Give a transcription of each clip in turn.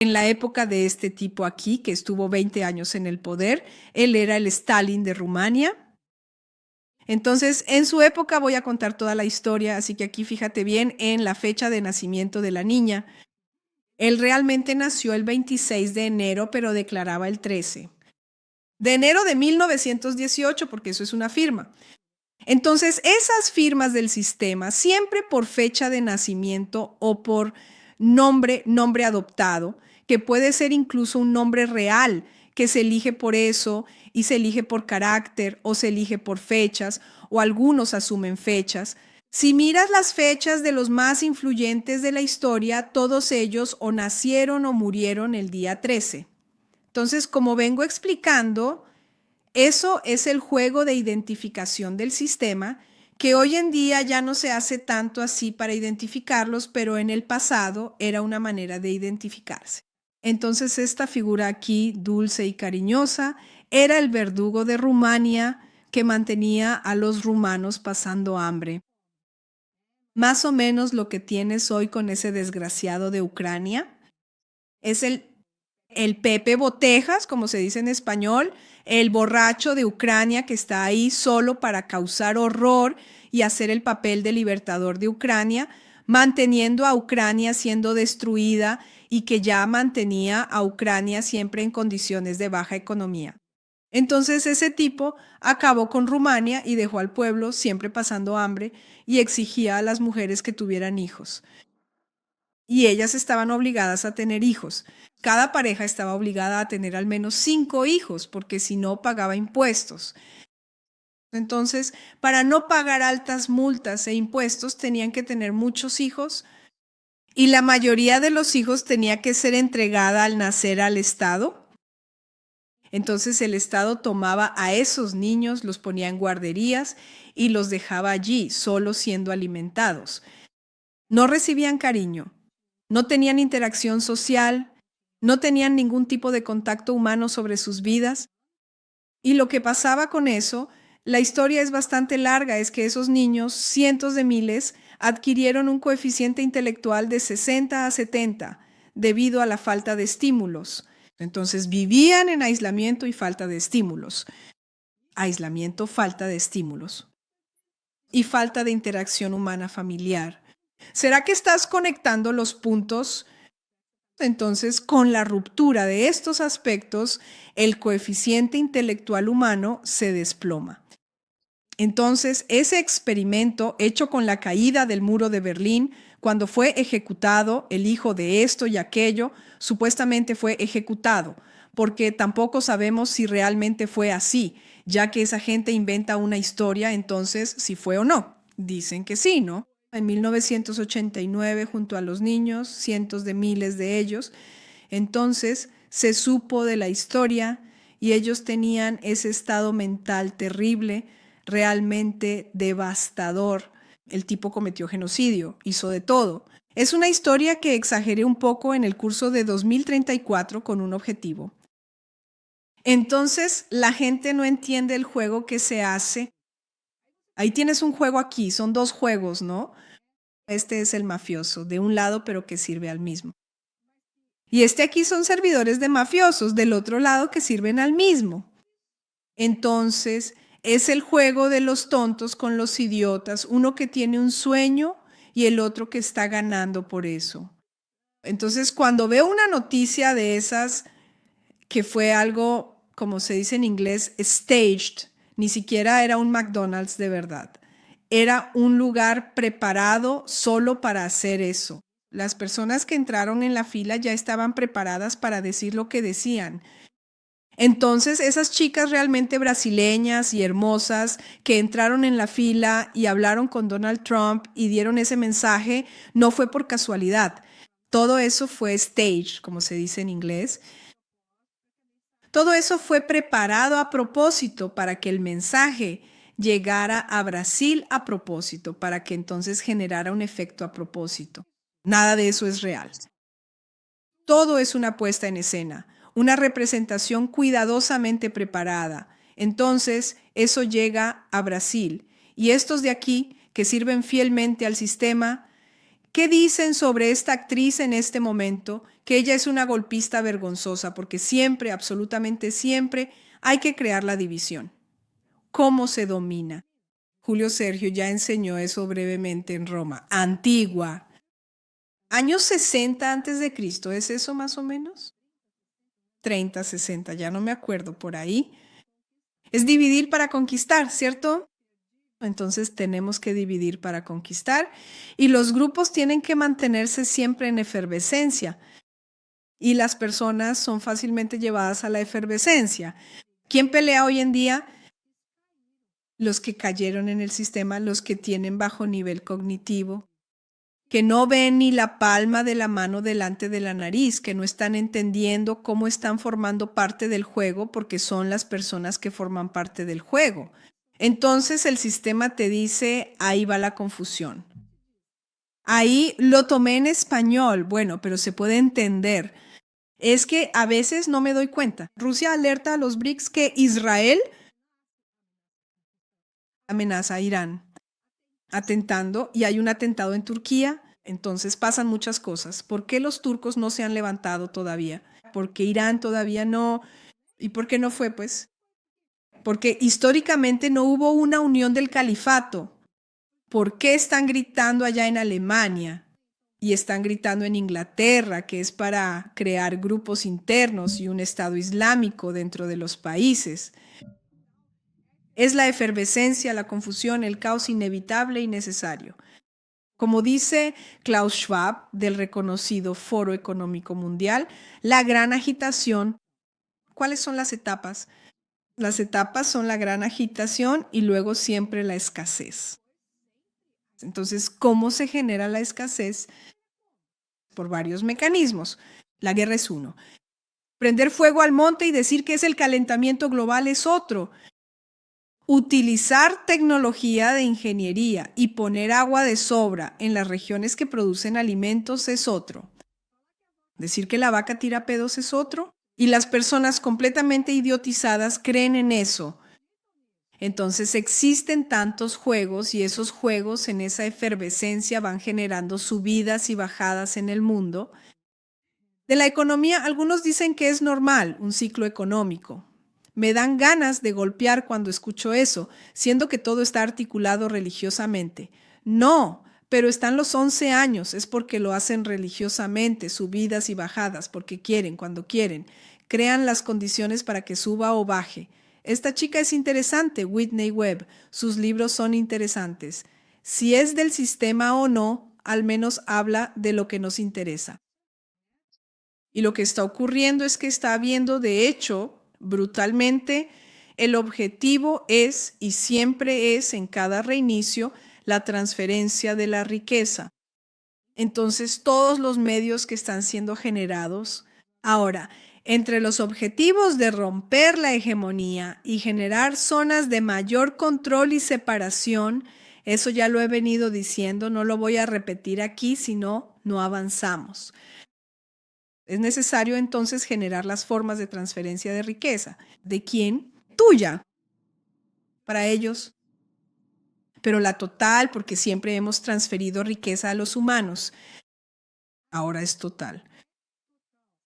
En la época de este tipo aquí, que estuvo 20 años en el poder, él era el Stalin de Rumania. Entonces, en su época voy a contar toda la historia, así que aquí fíjate bien en la fecha de nacimiento de la niña. Él realmente nació el 26 de enero, pero declaraba el 13. De enero de 1918, porque eso es una firma. Entonces, esas firmas del sistema, siempre por fecha de nacimiento o por nombre adoptado, que puede ser incluso un nombre real, que se elige por eso y se elige por carácter o se elige por fechas, o algunos asumen fechas. Si miras las fechas de los más influyentes de la historia, todos ellos o nacieron o murieron el día 13. Entonces, como vengo explicando, eso es el juego de identificación del sistema, que hoy en día ya no se hace tanto así para identificarlos, pero en el pasado era una manera de identificarse. Entonces esta figura aquí, dulce y cariñosa, era el verdugo de Rumania que mantenía a los rumanos pasando hambre. Más o menos lo que tienes hoy con ese desgraciado de Ucrania es el Pepe Botejas, como se dice en español, el borracho de Ucrania que está ahí solo para causar horror y hacer el papel de libertador de Ucrania, manteniendo a Ucrania siendo destruida y que ya mantenía a Ucrania siempre en condiciones de baja economía. Entonces ese tipo acabó con Rumania y dejó al pueblo siempre pasando hambre y exigía a las mujeres que tuvieran hijos. Y ellas estaban obligadas a tener hijos. Cada pareja estaba obligada a tener al menos 5 hijos, porque si no pagaba impuestos. Entonces, para no pagar altas multas e impuestos, tenían que tener muchos hijos y la mayoría de los hijos tenía que ser entregada al nacer al Estado. Entonces el Estado tomaba a esos niños, los ponía en guarderías y los dejaba allí, solo siendo alimentados. No recibían cariño, no tenían interacción social, no tenían ningún tipo de contacto humano sobre sus vidas. Y lo que pasaba con eso, la historia es bastante larga, es que esos niños, cientos de miles, adquirieron un coeficiente intelectual de 60 a 70 debido a la falta de estímulos. Entonces vivían en aislamiento y falta de estímulos. Aislamiento, falta de estímulos. Y falta de interacción humana familiar. ¿Será que estás conectando los puntos? Entonces, con la ruptura de estos aspectos, el coeficiente intelectual humano se desploma. Entonces, ese experimento hecho con la caída del muro de Berlín, cuando fue ejecutado el hijo de esto y aquello, supuestamente fue ejecutado, porque tampoco sabemos si realmente fue así, ya que esa gente inventa una historia, entonces, si fue o no. Dicen que sí, ¿no? En 1989, junto a los niños, cientos de miles de ellos, entonces se supo de la historia y ellos tenían ese estado mental terrible, realmente devastador. El tipo cometió genocidio, hizo de todo. Es una historia que exageré un poco en el curso de 2034 con un objetivo. Entonces, la gente no entiende el juego que se hace. Ahí tienes un juego aquí, son 2 juegos, ¿no? Este es el mafioso, de un lado, pero que sirve al mismo. Y este aquí son servidores de mafiosos, del otro lado, que sirven al mismo. Entonces, es el juego de los tontos con los idiotas, uno que tiene un sueño y el otro que está ganando por eso. Entonces, cuando veo una noticia de esas, que fue algo, como se dice en inglés, staged, ni siquiera era un McDonald's de verdad. Era un lugar preparado solo para hacer eso. Las personas que entraron en la fila ya estaban preparadas para decir lo que decían. Entonces, esas chicas realmente brasileñas y hermosas que entraron en la fila y hablaron con Donald Trump y dieron ese mensaje, no fue por casualidad. Todo eso fue staged, como se dice en inglés. Todo eso fue preparado a propósito para que el mensaje llegara a Brasil a propósito, para que entonces generara un efecto a propósito. Nada de eso es real. Todo es una puesta en escena, una representación cuidadosamente preparada. Entonces, eso llega a Brasil. Y estos de aquí, que sirven fielmente al sistema, ¿Qué dicen sobre esta actriz en este momento? Que ella es una golpista vergonzosa, porque siempre, absolutamente siempre, hay que crear la división. ¿Cómo se domina? Julio Sergio ya enseñó eso brevemente en Roma, antigua. Años 60 antes de Cristo, ¿es eso más o menos? 30, 60, ya no me acuerdo por ahí. Es dividir para conquistar, ¿cierto? Entonces tenemos que dividir para conquistar y los grupos tienen que mantenerse siempre en efervescencia y las personas son fácilmente llevadas a la efervescencia. ¿Quién pelea hoy en día? Los que cayeron en el sistema, los que tienen bajo nivel cognitivo, que no ven ni la palma de la mano delante de la nariz, que no están entendiendo cómo están formando parte del juego porque son las personas que forman parte del juego. Entonces el sistema te dice, ahí va la confusión. Ahí lo tomé en español, bueno, pero se puede entender. Es que a veces no me doy cuenta. Rusia alerta a los BRICS que Israel amenaza a Irán, atentando, y hay un atentado en Turquía. Entonces pasan muchas cosas. ¿Por qué los turcos no se han levantado todavía? ¿Por qué Irán todavía no? ¿Y por qué no fue, pues? Porque históricamente no hubo una unión del califato. ¿Por qué están gritando allá en Alemania? Y están gritando en Inglaterra, que es para crear grupos internos y un Estado islámico dentro de los países. Es la efervescencia, la confusión, el caos inevitable y necesario. Como dice Klaus Schwab del reconocido Foro Económico Mundial, la gran agitación. ¿Cuáles son las etapas? Las etapas son la gran agitación y luego siempre la escasez. Entonces, ¿cómo se genera la escasez? Por varios mecanismos. La guerra es uno. Prender fuego al monte y decir que es el calentamiento global es otro. Utilizar tecnología de ingeniería y poner agua de sobra en las regiones que producen alimentos es otro. Decir que la vaca tira pedos es otro. Y las personas completamente idiotizadas creen en eso. Entonces existen tantos juegos y esos juegos en esa efervescencia van generando subidas y bajadas en el mundo. De la economía, algunos dicen que es normal un ciclo económico. Me dan ganas de golpear cuando escucho eso, siendo que todo está articulado religiosamente. No, pero están los 11 años, es porque lo hacen religiosamente, subidas y bajadas, porque quieren, cuando quieren. Crean las condiciones para que suba o baje. Esta chica es interesante, Whitney Webb. Sus libros son interesantes. Si es del sistema o no, al menos habla de lo que nos interesa. Y lo que está ocurriendo es que está habiendo, de hecho, brutalmente, el objetivo es y siempre es en cada reinicio la transferencia de la riqueza. Entonces, todos los medios que están siendo generados. Ahora, entre los objetivos de romper la hegemonía y generar zonas de mayor control y separación, eso ya lo he venido diciendo, no lo voy a repetir aquí, sino no avanzamos. Es necesario entonces generar las formas de transferencia de riqueza. ¿De quién? Tuya. Para ellos. Pero la total, porque siempre hemos transferido riqueza a los humanos. Ahora es total.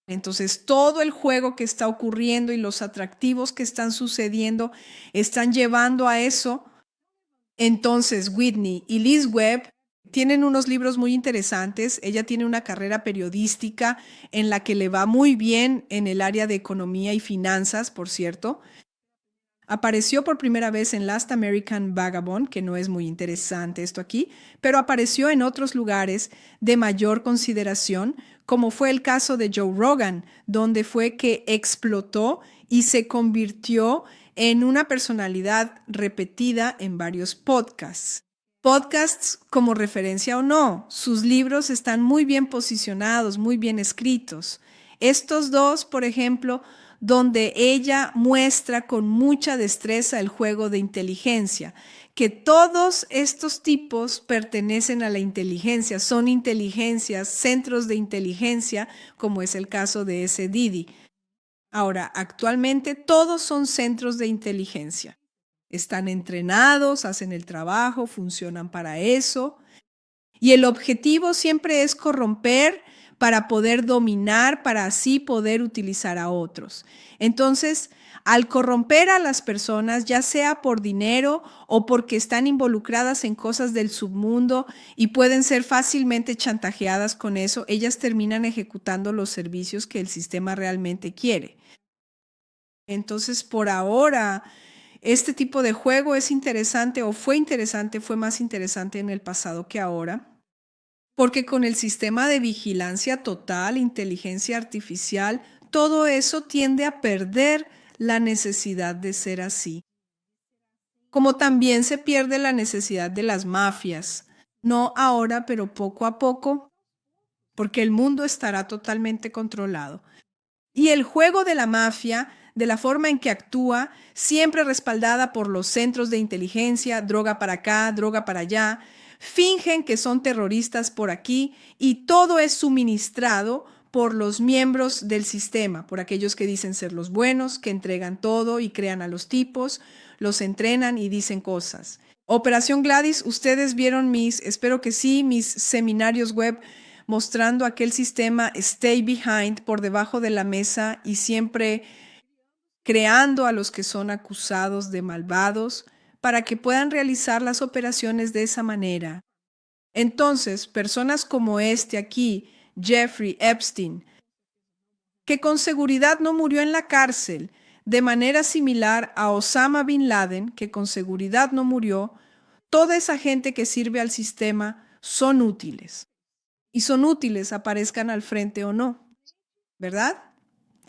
Entonces, todo el juego que está ocurriendo y los atractivos que están sucediendo están llevando a eso. Entonces, Whitney y Liz Webb tienen unos libros muy interesantes. Ella tiene una carrera periodística en la que le va muy bien en el área de economía y finanzas, por cierto. Apareció por primera vez en Last American Vagabond, que no es muy interesante esto aquí, pero apareció en otros lugares de mayor consideración, como fue el caso de Joe Rogan, donde fue que explotó y se convirtió en una personalidad repetida en varios podcasts. Podcasts como referencia o no, sus libros están muy bien posicionados, muy bien escritos. Estos dos, por ejemplo, donde ella muestra con mucha destreza el juego de inteligencia, que todos estos tipos pertenecen a la inteligencia, son inteligencias, centros de inteligencia, como es el caso de ese Didi. Ahora, actualmente todos son centros de inteligencia. Están entrenados, hacen el trabajo, funcionan para eso. Y el objetivo siempre es corromper para poder dominar, para así poder utilizar a otros. Entonces, al corromper a las personas, ya sea por dinero o porque están involucradas en cosas del submundo y pueden ser fácilmente chantajeadas con eso, ellas terminan ejecutando los servicios que el sistema realmente quiere. Entonces, por ahora, este tipo de juego es interesante o fue interesante, fue más interesante en el pasado que ahora. Porque con el sistema de vigilancia total, inteligencia artificial, todo eso tiende a perder la necesidad de ser así. Como también se pierde la necesidad de las mafias. No ahora, pero poco a poco, porque el mundo estará totalmente controlado. Y el juego de la mafia, de la forma en que actúa, siempre respaldada por los centros de inteligencia, droga para acá, droga para allá, fingen que son terroristas por aquí y todo es suministrado por los miembros del sistema, por aquellos que dicen ser los buenos, que entregan todo y crean a los tipos, los entrenan y dicen cosas. Operación Gladys, ustedes vieron espero que sí, mis seminarios web mostrando aquel sistema stay behind por debajo de la mesa y siempre creando a los que son acusados de malvados para que puedan realizar las operaciones de esa manera. Entonces, personas como este aquí, Jeffrey Epstein, que con seguridad no murió en la cárcel, de manera similar a Osama Bin Laden, que con seguridad no murió, toda esa gente que sirve al sistema son útiles. Y son útiles, aparezcan al frente o no, ¿verdad?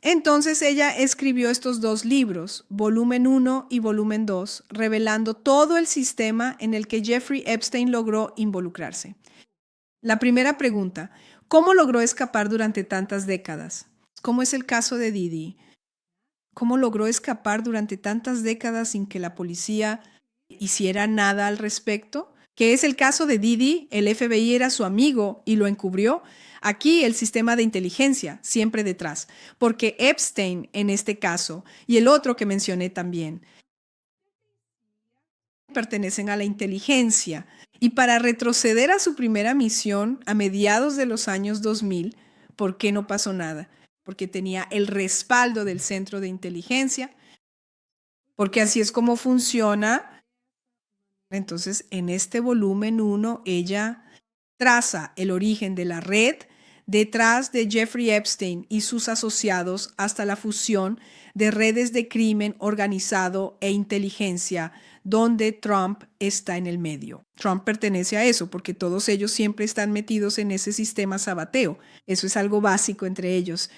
Entonces ella escribió estos dos libros, volumen 1 y volumen 2, revelando todo el sistema en el que Jeffrey Epstein logró involucrarse. La primera pregunta, ¿cómo logró escapar durante tantas décadas? ¿Cómo es el caso de Didi? ¿Cómo logró escapar durante tantas décadas sin que la policía hiciera nada al respecto? Que es el caso de Didi, el FBI era su amigo y lo encubrió. Aquí el sistema de inteligencia, siempre detrás, porque Epstein en este caso y el otro que mencioné también, pertenecen a la inteligencia. Y para retroceder a su primera misión a mediados de los años 2000, ¿por qué no pasó nada? Porque tenía el respaldo del centro de inteligencia, porque así es como funciona. Entonces, en este volumen 1, ella traza el origen de la red detrás de Jeffrey Epstein y sus asociados hasta la fusión de redes de crimen organizado e inteligencia, donde Trump está en el medio. Trump pertenece a eso porque todos ellos siempre están metidos en ese sistema sabateo. Eso es algo básico entre ellos.